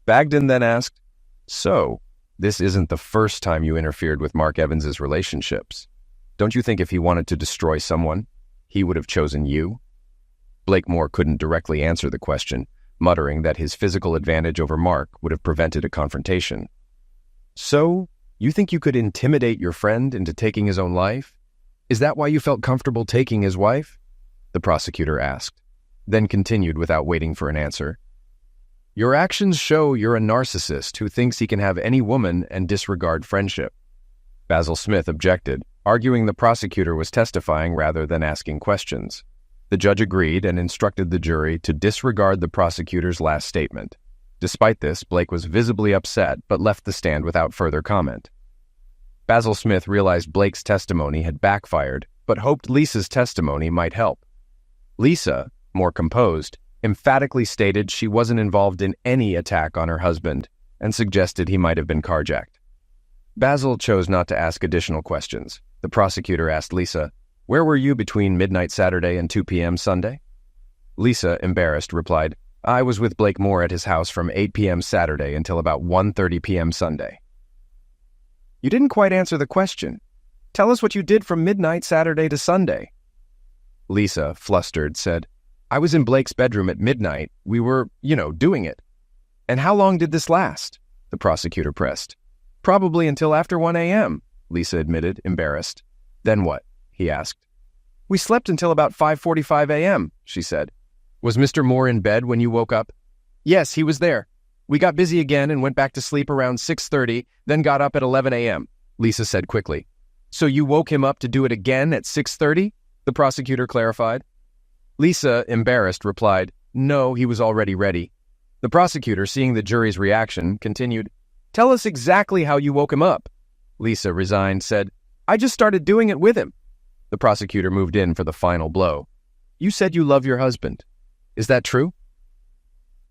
Bagden then asked, "So, this isn't the first time you interfered with Mark Evans's relationships. Don't you think if he wanted to destroy someone, he would have chosen you?" Blake Moore couldn't directly answer the question, muttering that his physical advantage over Mark would have prevented a confrontation. "So, you think you could intimidate your friend into taking his own life? Is that why you felt comfortable taking his wife?" the prosecutor asked, then continued without waiting for an answer. "Your actions show you're a narcissist who thinks he can have any woman and disregard friendship." Basil Smith objected, arguing the prosecutor was testifying rather than asking questions. The judge agreed and instructed the jury to disregard the prosecutor's last statement. Despite this, Blake was visibly upset but left the stand without further comment. Basil Smith realized Blake's testimony had backfired, but hoped Lisa's testimony might help. Lisa, more composed, emphatically stated she wasn't involved in any attack on her husband and suggested he might have been carjacked. Basil chose not to ask additional questions. The prosecutor asked Lisa, "Where were you between midnight Saturday and 2 p.m. Sunday?" Lisa, embarrassed, replied, "I was with Blake Moore at his house from 8 p.m. Saturday until about 1:30 p.m. Sunday." "You didn't quite answer the question. Tell us what you did from midnight Saturday to Sunday." Lisa, flustered, said, "I was in Blake's bedroom at midnight. We were, doing it." "And how long did this last?" the prosecutor pressed. "Probably until after 1 a.m., Lisa admitted, embarrassed. "Then what?" he asked. "We slept until about 5:45 a.m., she said. "Was Mr. Moore in bed when you woke up?" "Yes, he was there." We got busy again and went back to sleep around 6:30, then got up at 11 a.m., Lisa said quickly. So you woke him up to do it again at 6:30? The prosecutor clarified. Lisa, embarrassed, replied, No, he was already ready. The prosecutor, seeing the jury's reaction, continued, Tell us exactly how you woke him up. Lisa, resigned, said, I just started doing it with him. The prosecutor moved in for the final blow. You said you love your husband. Is that true?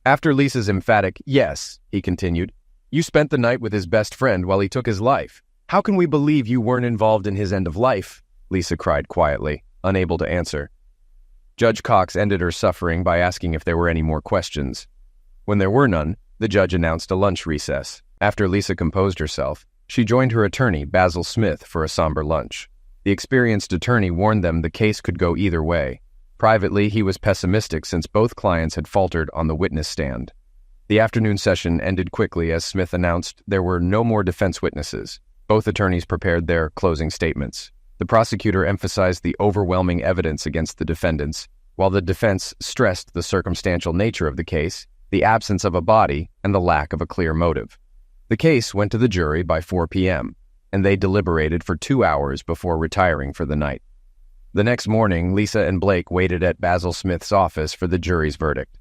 After Lisa's emphatic yes, he continued, you spent the night with his best friend while he took his life. How can we believe you weren't involved in his end of life? Lisa cried quietly, unable to answer. Judge Cox ended her suffering by asking if there were any more questions. When there were none, the judge announced a lunch recess. After Lisa composed herself, she joined her attorney, Basil Smith, for a somber lunch. The experienced attorney warned them the case could go either way. Privately, he was pessimistic since both clients had faltered on the witness stand. The afternoon session ended quickly as Smith announced there were no more defense witnesses. Both attorneys prepared their closing statements. The prosecutor emphasized the overwhelming evidence against the defendants, while the defense stressed the circumstantial nature of the case, the absence of a body, and the lack of a clear motive. The case went to the jury by 4 p.m., and they deliberated for 2 hours before retiring for the night. The next morning, Lisa and Blake waited at Basil Smith's office for the jury's verdict.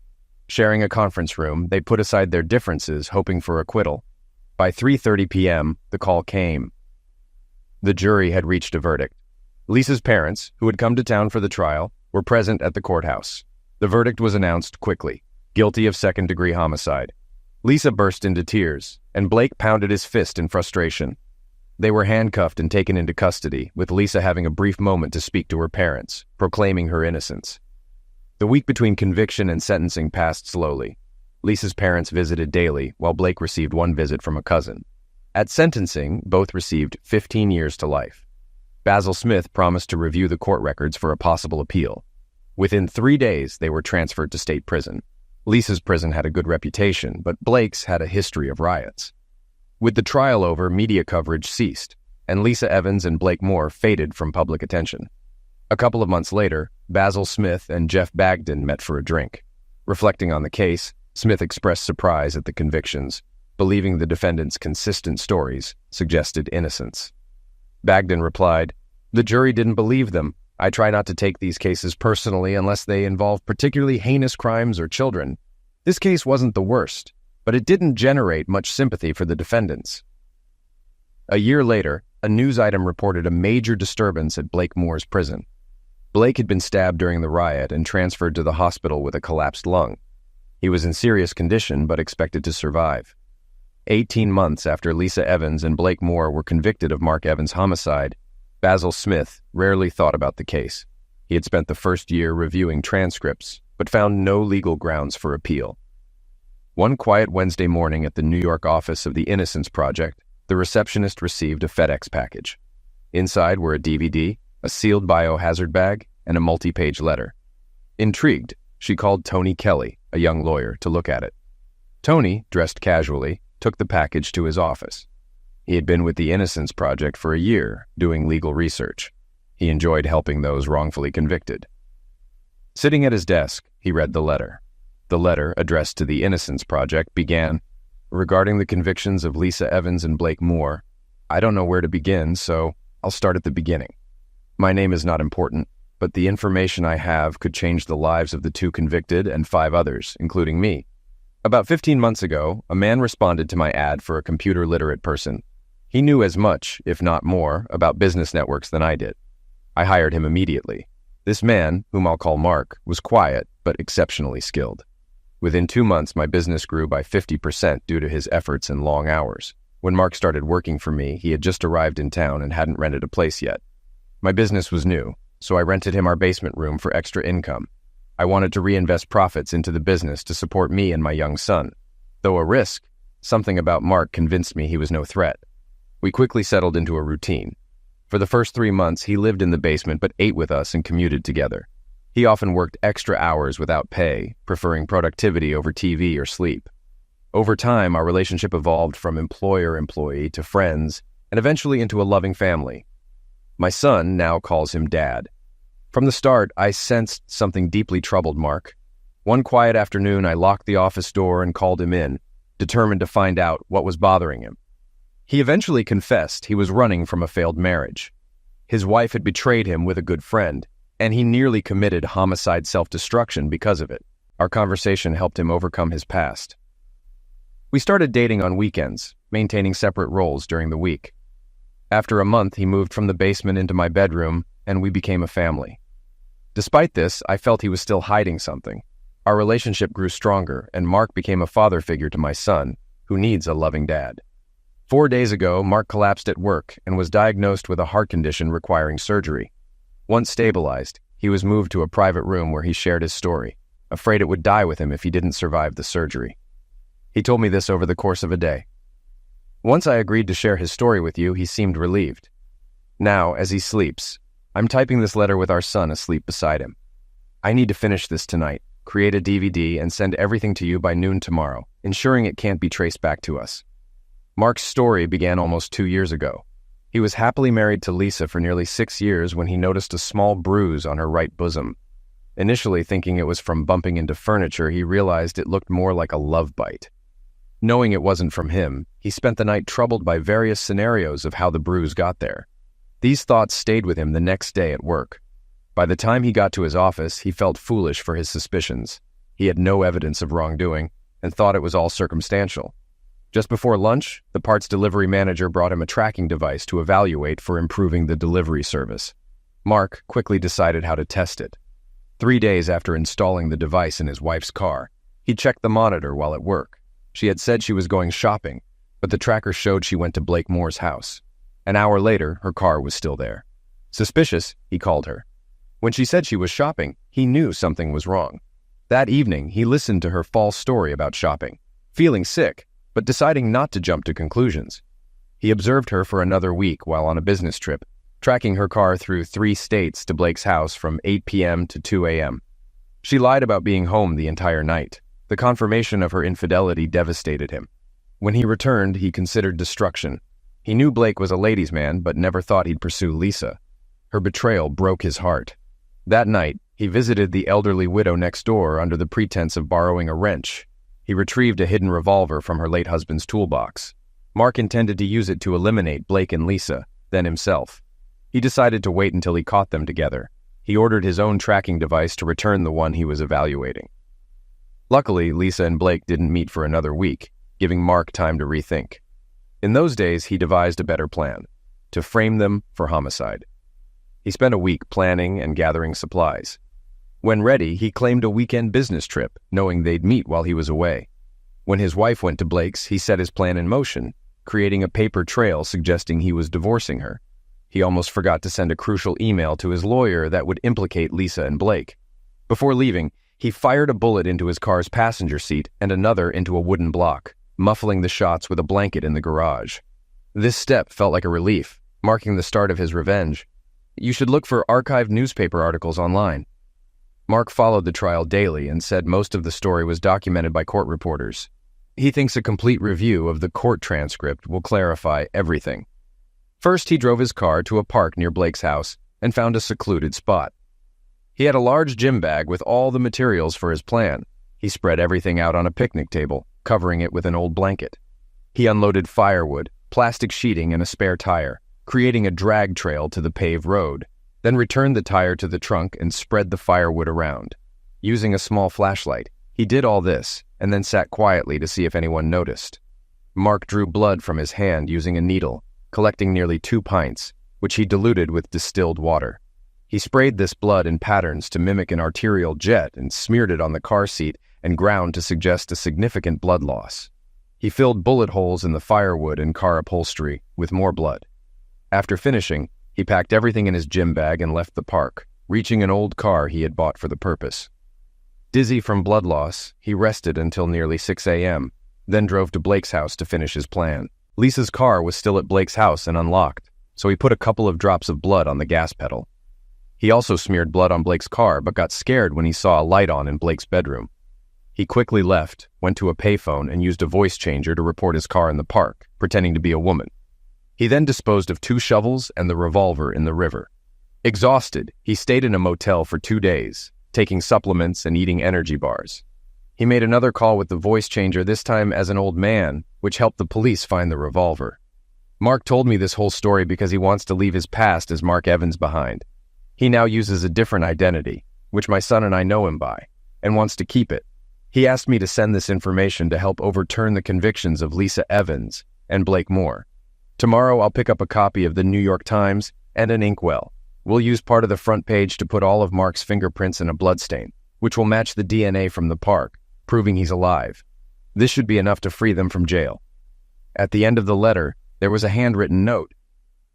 Sharing a conference room, they put aside their differences, hoping for acquittal. By 3:30 p.m., the call came. The jury had reached a verdict. Lisa's parents, who had come to town for the trial, were present at the courthouse. The verdict was announced quickly, guilty of second-degree homicide. Lisa burst into tears, and Blake pounded his fist in frustration. They were handcuffed and taken into custody, with Lisa having a brief moment to speak to her parents, proclaiming her innocence. The week between conviction and sentencing passed slowly. Lisa's parents visited daily, while Blake received one visit from a cousin. At sentencing, both received 15 years to life. Basil Smith promised to review the court records for a possible appeal. Within 3 days, they were transferred to state prison. Lisa's prison had a good reputation, but Blake's had a history of riots. With the trial over, media coverage ceased, and Lisa Evans and Blake Moore faded from public attention. A couple of months later, Basil Smith and Jeff Bagden met for a drink. Reflecting on the case, Smith expressed surprise at the convictions, believing the defendants' consistent stories suggested innocence. Bagden replied, The jury didn't believe them. I try not to take these cases personally unless they involve particularly heinous crimes or children. This case wasn't the worst, but it didn't generate much sympathy for the defendants. A year later, a news item reported a major disturbance at Blake Moore's prison. Blake had been stabbed during the riot and transferred to the hospital with a collapsed lung. He was in serious condition but expected to survive. 18 months after Lisa Evans and Blake Moore were convicted of Mark Evans' homicide, Basil Smith rarely thought about the case. He had spent the first year reviewing transcripts, but found no legal grounds for appeal. One quiet Wednesday morning at the New York office of the Innocence Project, the receptionist received a FedEx package. Inside were a DVD, a sealed biohazard bag, and a multi-page letter. Intrigued, she called Tony Kelly, a young lawyer, to look at it. Tony, dressed casually, took the package to his office. He had been with the Innocence Project for a year, doing legal research. He enjoyed helping those wrongfully convicted. Sitting at his desk, he read the letter. The letter, addressed to the Innocence Project, began, Regarding the convictions of Lisa Evans and Blake Moore, I don't know where to begin, so I'll start at the beginning. My name is not important, but the information I have could change the lives of the 2 convicted and 5 others, including me. About 15 months ago, a man responded to my ad for a computer-literate person. He knew as much, if not more, about business networks than I did. I hired him immediately. This man, whom I'll call Mark, was quiet but exceptionally skilled. Within 2 months, my business grew by 50% due to his efforts and long hours. When Mark started working for me, he had just arrived in town and hadn't rented a place yet. My business was new, so I rented him our basement room for extra income. I wanted to reinvest profits into the business to support me and my young son. Though a risk, something about Mark convinced me he was no threat. We quickly settled into a routine. For the first 3 months, he lived in the basement but ate with us and commuted together. He often worked extra hours without pay, preferring productivity over TV or sleep. Over time, our relationship evolved from employer-employee to friends, and eventually into a loving family. My son now calls him Dad. From the start, I sensed something deeply troubled Mark. One quiet afternoon, I locked the office door and called him in. determined to find out what was bothering him. He eventually confessed he was running from a failed marriage. His wife had betrayed him with a good friend, and he nearly committed homicide self-destruction because of it. Our conversation helped him overcome his past. We started dating on weekends, maintaining separate roles during the week. After a month, he moved from the basement into my bedroom, and we became a family. Despite this, I felt he was still hiding something. Our relationship grew stronger, and Mark became a father figure to my son, who needs a loving dad. 4 days ago, Mark collapsed at work and was diagnosed with a heart condition requiring surgery. Once stabilized, he was moved to a private room where he shared his story, afraid it would die with him if he didn't survive the surgery. He told me this over the course of a day. Once I agreed to share his story with you, he seemed relieved. Now, as he sleeps, I'm typing this letter with our son asleep beside him. I need to finish this tonight, create a DVD, and send everything to you by noon tomorrow, ensuring it can't be traced back to us. Mark's story began almost 2 years ago. He was happily married to Lisa for nearly 6 years when he noticed a small bruise on her right bosom. Initially thinking it was from bumping into furniture, he realized it looked more like a love bite. Knowing it wasn't from him, he spent the night troubled by various scenarios of how the bruise got there. These thoughts stayed with him the next day at work. By the time he got to his office, he felt foolish for his suspicions. He had no evidence of wrongdoing and thought it was all circumstantial. Just before lunch, the parts delivery manager brought him a tracking device to evaluate for improving the delivery service. Mark quickly decided how to test it. 3 days after installing the device in his wife's car, he checked the monitor while at work. She had said she was going shopping, but the tracker showed she went to Blake Moore's house. An hour later, her car was still there. Suspicious, he called her. When she said she was shopping, he knew something was wrong. That evening, he listened to her false story about shopping, feeling sick, but deciding not to jump to conclusions. He observed her for another week while on a business trip, tracking her car through 3 states to Blake's house from 8 p.m. to 2 a.m. She lied about being home the entire night. The confirmation of her infidelity devastated him. When he returned, he considered destruction. He knew Blake was a ladies' man, but never thought he'd pursue Lisa. Her betrayal broke his heart. That night, he visited the elderly widow next door under the pretense of borrowing a wrench. He retrieved a hidden revolver from her late husband's toolbox. Mark intended to use it to eliminate Blake and Lisa, then himself. He decided to wait until he caught them together. He ordered his own tracking device to return the one he was evaluating. Luckily, Lisa and Blake didn't meet for another week, giving Mark time to rethink. In those days, he devised a better plan: to frame them for homicide. He spent a week planning and gathering supplies. When ready, he claimed a weekend business trip, knowing they'd meet while he was away. When his wife went to Blake's, he set his plan in motion, creating a paper trail suggesting he was divorcing her. He almost forgot to send a crucial email to his lawyer that would implicate Lisa and Blake. Before leaving, he fired a bullet into his car's passenger seat and another into a wooden block, muffling the shots with a blanket in the garage. This step felt like a relief, marking the start of his revenge. You should look for archived newspaper articles online. Mark followed the trial daily and said most of the story was documented by court reporters. He thinks a complete review of the court transcript will clarify everything. First, he drove his car to a park near Blake's house and found a secluded spot. He had a large gym bag with all the materials for his plan. He spread everything out on a picnic table, covering it with an old blanket. He unloaded firewood, plastic sheeting, and a spare tire, creating a drag trail to the paved road, then returned the tire to the trunk and spread the firewood around. Using a small flashlight, he did all this and then sat quietly to see if anyone noticed. Mark drew blood from his hand using a needle, collecting nearly 2 pints, which he diluted with distilled water. He sprayed this blood in patterns to mimic an arterial jet and smeared it on the car seat and ground to suggest a significant blood loss. He filled bullet holes in the firewood and car upholstery with more blood. After finishing, he packed everything in his gym bag and left the park, reaching an old car he had bought for the purpose. Dizzy from blood loss, he rested until nearly 6 a.m., then drove to Blake's house to finish his plan. Lisa's car was still at Blake's house and unlocked, so he put a couple of drops of blood on the gas pedal. He also smeared blood on Blake's car but got scared when he saw a light on in Blake's bedroom. He quickly left, went to a payphone, and used a voice changer to report his car in the park, pretending to be a woman. He then disposed of 2 shovels and the revolver in the river. Exhausted, he stayed in a motel for 2 days, taking supplements and eating energy bars. He made another call with the voice changer, this time as an old man, which helped the police find the revolver. Mark told me this whole story because he wants to leave his past as Mark Evans behind. He now uses a different identity, which my son and I know him by, and wants to keep it. He asked me to send this information to help overturn the convictions of Lisa Evans and Blake Moore. Tomorrow I'll pick up a copy of the New York Times and an inkwell. We'll use part of the front page to put all of Mark's fingerprints in a bloodstain, which will match the DNA from the park, proving he's alive. This should be enough to free them from jail. At the end of the letter, there was a handwritten note.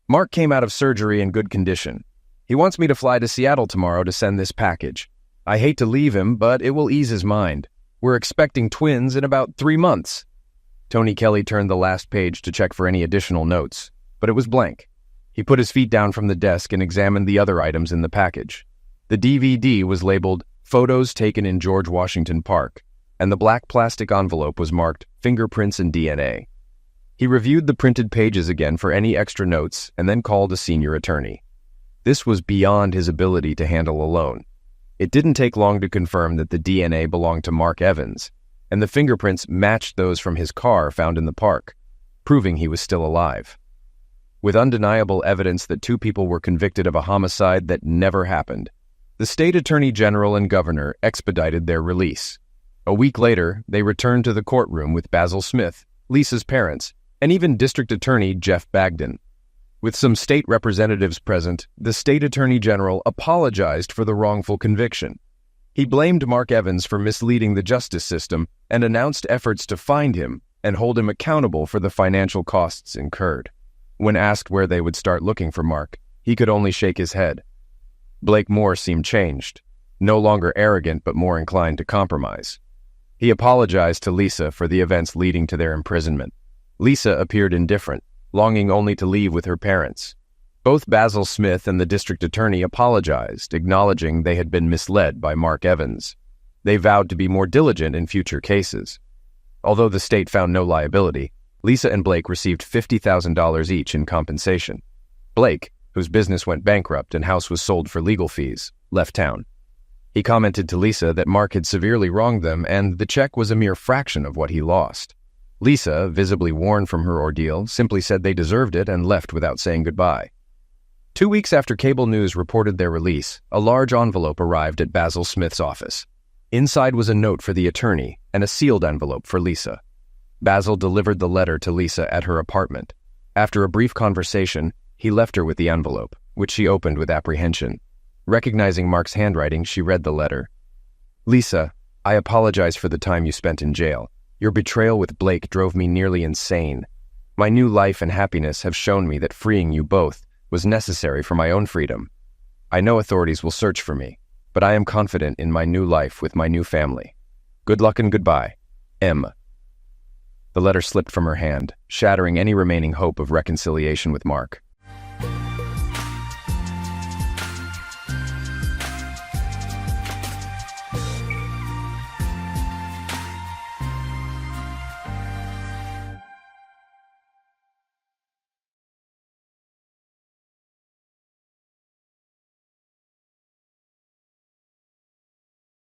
Mark came out of surgery in good condition. He wants me to fly to Seattle tomorrow to send this package. I hate to leave him, but it will ease his mind. We're expecting twins in about 3 months. Tony Kelly turned the last page to check for any additional notes, but it was blank. He put his feet down from the desk and examined the other items in the package. The DVD was labeled Photos Taken in George Washington Park, and the black plastic envelope was marked Fingerprints and DNA. He reviewed the printed pages again for any extra notes and then called a senior attorney. This was beyond his ability to handle alone. It didn't take long to confirm that the DNA belonged to Mark Evans, and the fingerprints matched those from his car found in the park, proving he was still alive. With undeniable evidence that 2 people were convicted of a homicide that never happened, the state attorney general and governor expedited their release. A week later, they returned to the courtroom with Basil Smith, Lisa's parents, and even District Attorney Jeff Bagden. With some state representatives present, the state attorney general apologized for the wrongful conviction. He blamed Mark Evans for misleading the justice system and announced efforts to find him and hold him accountable for the financial costs incurred. When asked where they would start looking for Mark, he could only shake his head. Blake Moore seemed changed, no longer arrogant but more inclined to compromise. He apologized to Lisa for the events leading to their imprisonment. Lisa appeared indifferent, longing only to leave with her parents. Both Basil Smith and the district attorney apologized, acknowledging they had been misled by Mark Evans. They vowed to be more diligent in future cases. Although the state found no liability, Lisa and Blake received $50,000 each in compensation. Blake, whose business went bankrupt and house was sold for legal fees, left town. He commented to Lisa that Mark had severely wronged them and the check was a mere fraction of what he lost. Lisa, visibly worn from her ordeal, simply said they deserved it and left without saying goodbye. 2 weeks after cable news reported their release, a large envelope arrived at Basil Smith's office. Inside was a note for the attorney and a sealed envelope for Lisa. Basil delivered the letter to Lisa at her apartment. After a brief conversation, he left her with the envelope, which she opened with apprehension. Recognizing Mark's handwriting, she read the letter. Lisa, I apologize for the time you spent in jail. Your betrayal with Blake drove me nearly insane. My new life and happiness have shown me that freeing you both was necessary for my own freedom. I know authorities will search for me, but I am confident in my new life with my new family. Good luck and goodbye. M. The letter slipped from her hand, shattering any remaining hope of reconciliation with Mark.